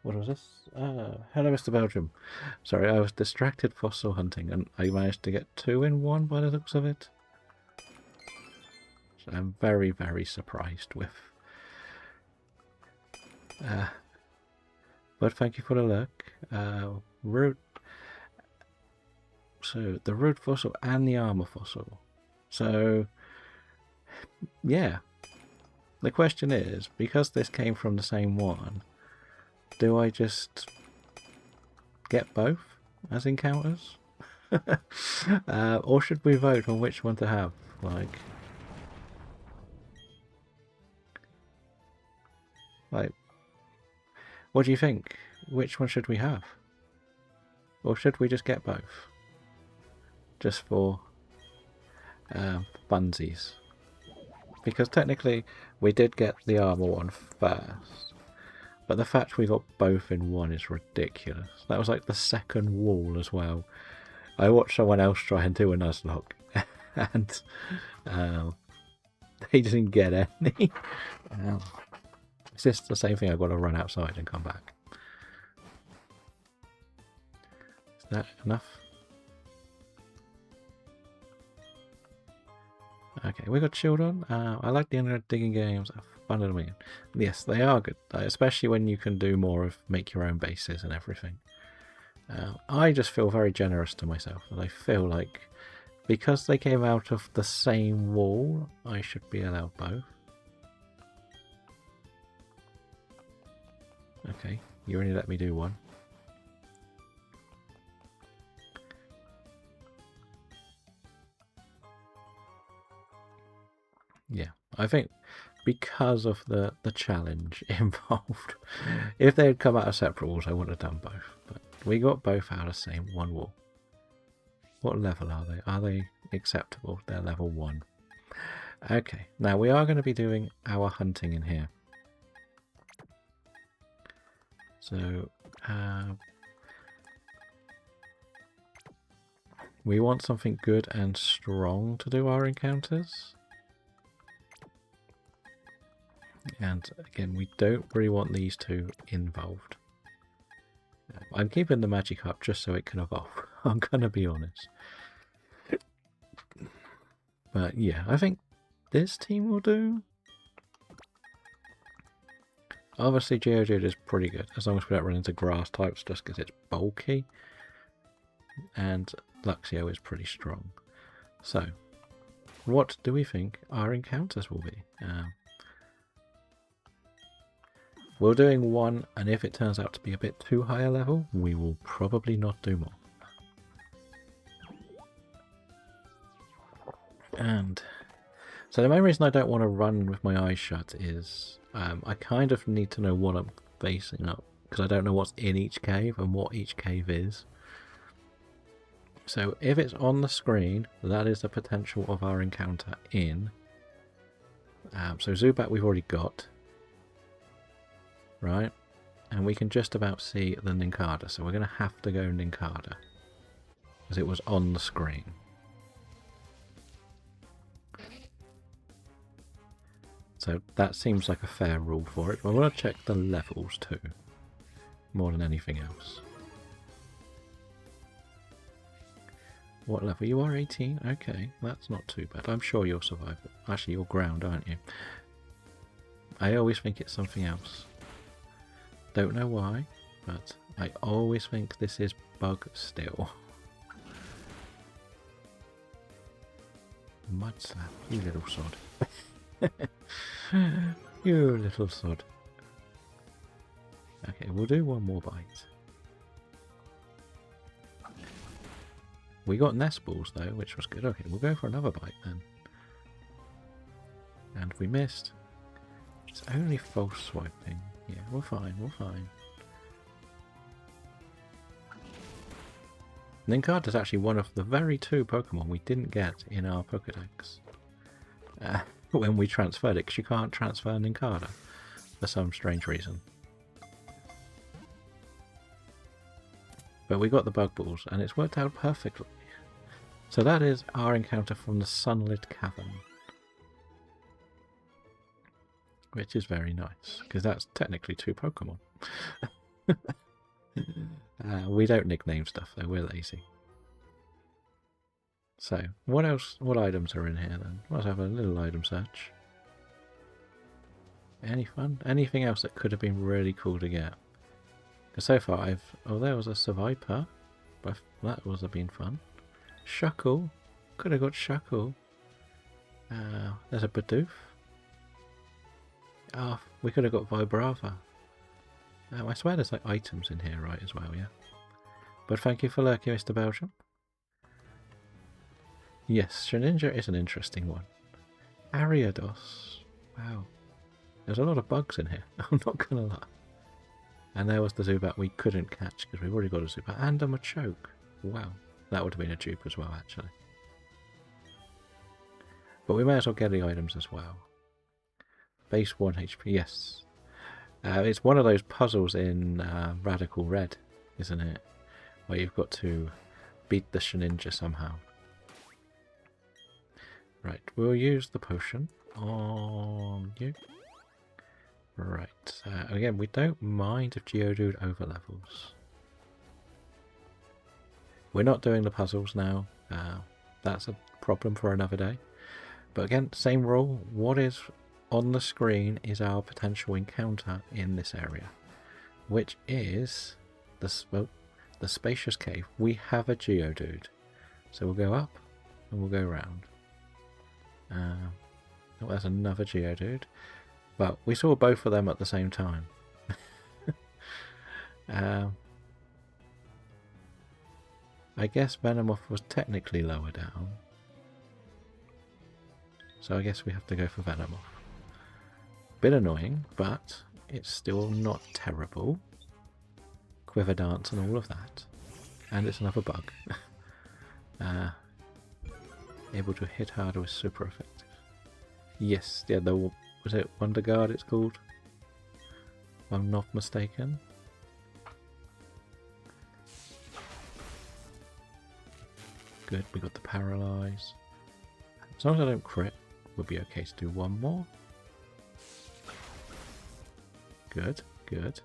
What was this? Hello, Mr. Belgium. Sorry, I was distracted fossil hunting, and I managed to get 2 in 1 by the looks of it. So I'm very, very surprised with. But thank you for the look. Root. So the root fossil and the armor fossil. So yeah. The question is, because this came from the same one, do I just get both as encounters? Or should we vote on which one to have? Like, what do you think? Which one should we have? Or should we just get both? Just for funsies. Because technically, we did get the armor one first. But the fact we got both in one is ridiculous. That was like the second wall as well. I watched someone else try and do a Nuzlocke. And they didn't get any. It's just the same thing. I've got to run outside and come back. Is that enough? Okay, we got children. I like the internet digging games. Fun of me. Yes, they are good, especially when you can do more of make your own bases and everything. I just feel very generous to myself, and I feel like because they came out of the same wall, I should be allowed both. Okay, you only let me do one. Yeah, I think because of the challenge involved, if they had come out of separate walls, I would have done both. But we got both out of the same one wall. What level are they? Are they acceptable? They're level 1. Okay, now we are going to be doing our hunting in here. So, we want something good and strong to do our encounters. And again, we don't really want these two involved. I'm keeping the magic up just so it can evolve. I'm gonna be honest. But yeah, I think this team will do. Obviously, Geodude is pretty good, as long as we don't run into grass types just because it's bulky. And Luxio is pretty strong. So, what do we think our encounters will be? We're doing 1, and if it turns out to be a bit too high a level, we will probably not do more. And so the main reason I don't want to run with my eyes shut is I kind of need to know what I'm facing up, because I don't know what's in each cave and what each cave is. So if it's on the screen, that is the potential of our encounter in. So Zubat we've already got. Right, and we can just about see the Nincada, so we're going to have to go Nincada, because it was on the screen. So that seems like a fair rule for it. I want to check the levels too, more than anything else. What level? You are 18? Okay, that's not too bad. I'm sure you'll survive it. Actually, you're ground, aren't you? I always think it's something else. Don't know why, but I always think this is bug still. Mud slap, you little sod. You little sod. Okay, we'll do one more bite. We got nest balls though, which was good. Okay, we'll go for another bite then. And we missed. It's only false swiping. Yeah, we're fine, we're fine. Nincada is actually one of the very 2 Pokemon we didn't get in our Pokedex. When we transferred it, because you can't transfer Nincada for some strange reason. But we got the Bug Balls, and it's worked out perfectly. So that is our encounter from the Sunlit Cavern. Which is very nice, because that's technically 2 Pokemon. We don't nickname stuff though, we're lazy. So, what else? What items are in here then? Let's have a little item search. Any fun? Anything else that could have been really cool to get? Because so far I've... Oh, there was a Survivor. But that would have been fun. Shuckle. Could have got Shuckle. There's a Bidoof. Oh, we could have got Vibrava. I swear there's like items in here, right, as well, yeah. But thank you for lurking, Mr. Belgium. Yes, Greninja is an interesting one. Ariados. Wow. There's a lot of bugs in here, I'm not gonna lie. And there was the Zubat we couldn't catch because we've already got a Zubat and a Machoke. Wow. That would have been a dupe as well, actually. But we may as well get the items as well. Base 1 HP, yes. It's one of those puzzles in Radical Red, isn't it? Where you've got to beat the Greninja somehow. Right, we'll use the potion on you. Right, again, we don't mind if Geodude overlevels. We're not doing the puzzles now. That's a problem for another day. But again, same rule. What is on the screen is our potential encounter in this area, which is the spacious cave. We have a Geodude, so we'll go up and we'll go round. Oh, there's another Geodude, but we saw both of them at the same time. I guess Venomoth was technically lower down, so I guess we have to go for Venomoth. Bit annoying, but it's still not terrible. Quiver Dance and all of that. And it's another bug. Able to hit harder was super effective. Yes, yeah, was it Wonder Guard it's called? If I'm not mistaken. Good, we got the Paralyze. As long as I don't crit, we'll be okay to do one more. Good, good.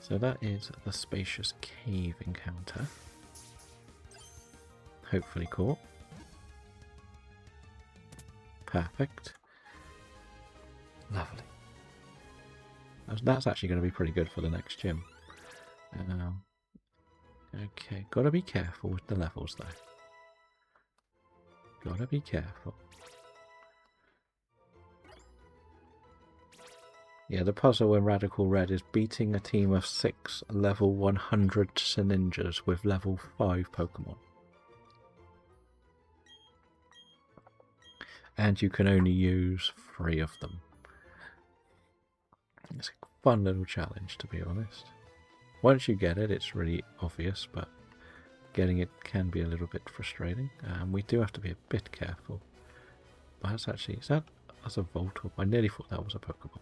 So that is the spacious cave encounter. Hopefully caught. Perfect. Lovely. That's actually going to be pretty good for the next gym. Okay, gotta be careful with the levels though. Gotta be careful. Yeah, the puzzle in Radical Red is beating a team of 6 level 100 Greninjas with level 5 Pokemon. And you can only use 3 of them. It's a fun little challenge, to be honest. Once you get it, it's really obvious, but getting it can be a little bit frustrating. We do have to be a bit careful. But that's actually... That's a Voltorb. I nearly thought that was a Pokeball.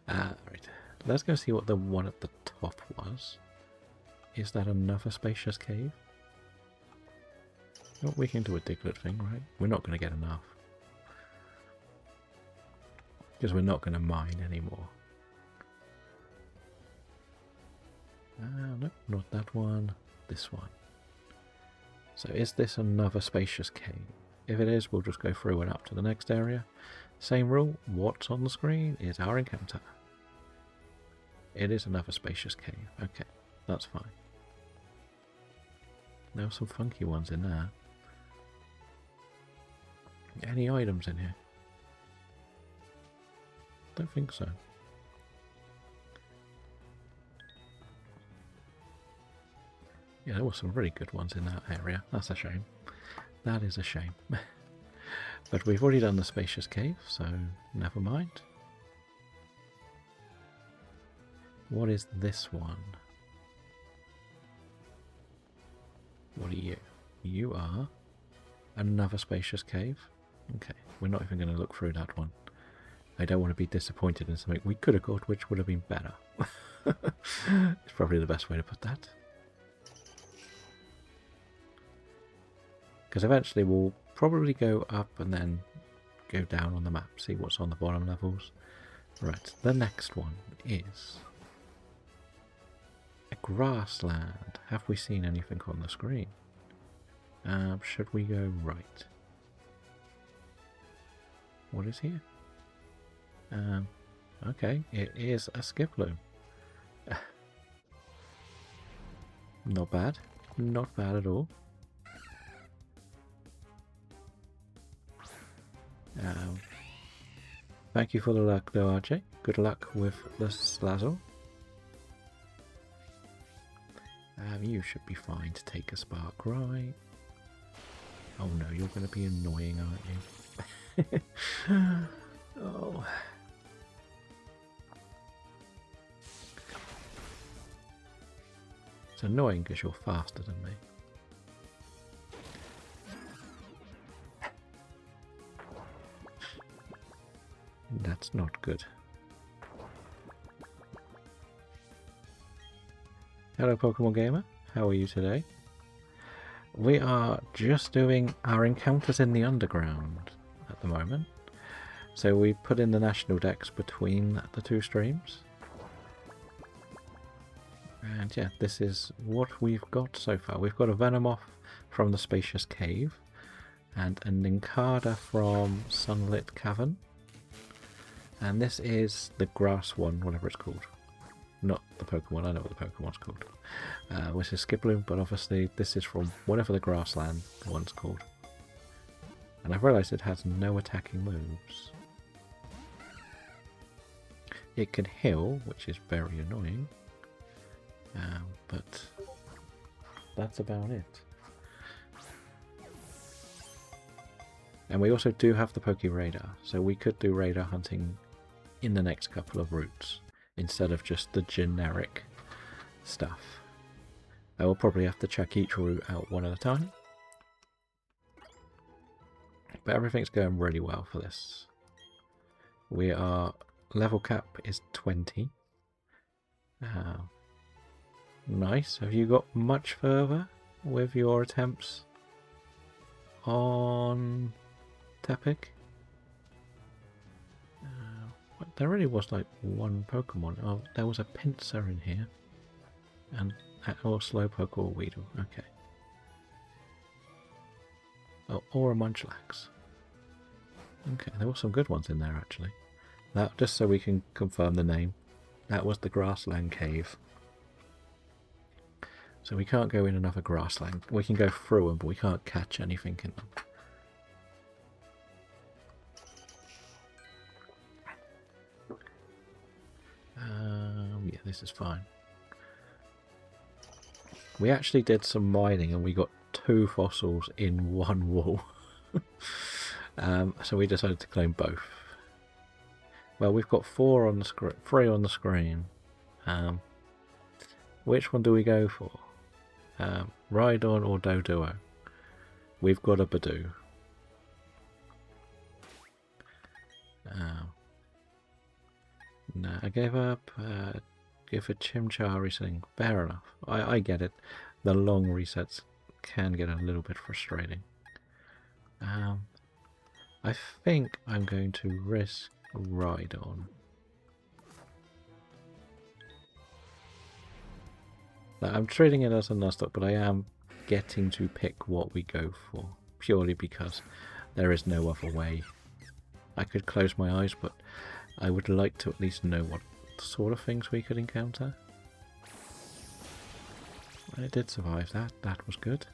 Right, let's go see what the one at the top was. Is that another spacious cave? Oh, we can do a Diglett thing, right? We're not going to get enough. Because we're not going to mine anymore. Nope, not that one. This one. So is this another spacious cave? If it is, we'll just go through and up to the next area. Same rule, what's on the screen is our encounter. It is another spacious cave. Okay, that's fine. There are some funky ones in there. Any items in here? Don't think so. Yeah, there were some really good ones in that area. That's a shame. That is a shame. But we've already done the spacious cave, so never mind. What is this one? What are you? You are another spacious cave. Okay, we're not even going to look through that one. I don't want to be disappointed in something we could have got, which would have been better. It's probably the best way to put that. Because eventually we'll probably go up and then go down on the map, see what's on the bottom levels. Right, the next one is a grassland. Have we seen anything on the screen? Should we go right? What is here? Okay, it is a skiploom. Not bad. Not bad at all. Thank you for the luck though, RJ. Good luck with the Slazzle. You should be fine to take a spark, right? Oh no, you're going to be annoying, aren't you? Oh. It's annoying because you're faster than me. That's not good. Hello Pokemon Gamer, how are you today? We are just doing our encounters in the underground at the moment. So we put in the national decks between the two streams. And yeah, this is what we've got so far. We've got a Venomoth from the Spacious Cave and a Nincada from Sunlit Cavern. And this is the grass one, whatever it's called. Not the Pokemon, I know what the Pokemon's called. Which is Skiploom, but obviously this is from whatever the grassland one's called. And I've realised it has no attacking moves. It can heal, which is very annoying. But that's about it. And we also do have the Poke Radar, so we could do radar hunting in the next couple of routes instead of just the generic stuff. I will probably have to check each route out one at a time. But everything's going really well for this. We are... level cap is 20. Nice. Have you got much further with your attempts on Tepig? There really was like one Pokemon. Oh, there was a Pinsir in here. And or Slowpoke or Weedle. Okay. Oh, or a Munchlax. Okay, there were some good ones in there actually. That just so we can confirm the name. That was the Grassland Cave. So we can't go in another grassland. We can go through them, but we can't catch anything in them. Yeah, this is fine. We actually did some mining and we got 2 fossils in one wall. So we decided to claim both. Well, we've got 4 on the screen, 3 on the screen. Which one do we go for? Rhydon or Doduo? We've got a Badoo. No, I gave up. Give a Chimchar thing. Fair enough. I get it. The long resets can get a little bit frustrating. I think I'm going to risk Rhydon. Now, I'm treating it as a Nuzlocke, but I am getting to pick what we go for, purely because there is no other way. I could close my eyes, but I would like to at least know what sort of things we could encounter. I did survive that. That was good.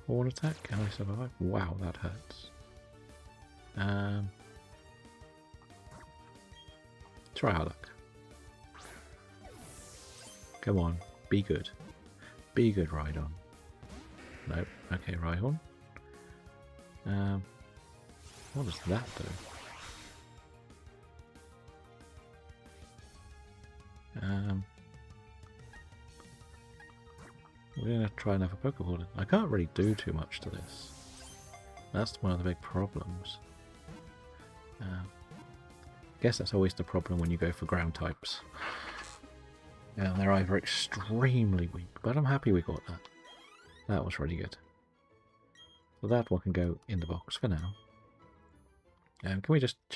Horn attack. Can I survive? Wow, that hurts. Try our luck. Come on, be good. Be good, Rhydon. Nope. Okay, Rhyhorn. What does that do? We're going to try another Pokeball. I can't really do too much to this. That's one of the big problems. Guess that's always the problem when you go for ground types. Yeah, they're either extremely weak, but I'm happy we got that. That was really good. So that one can go in the box for now. Can we just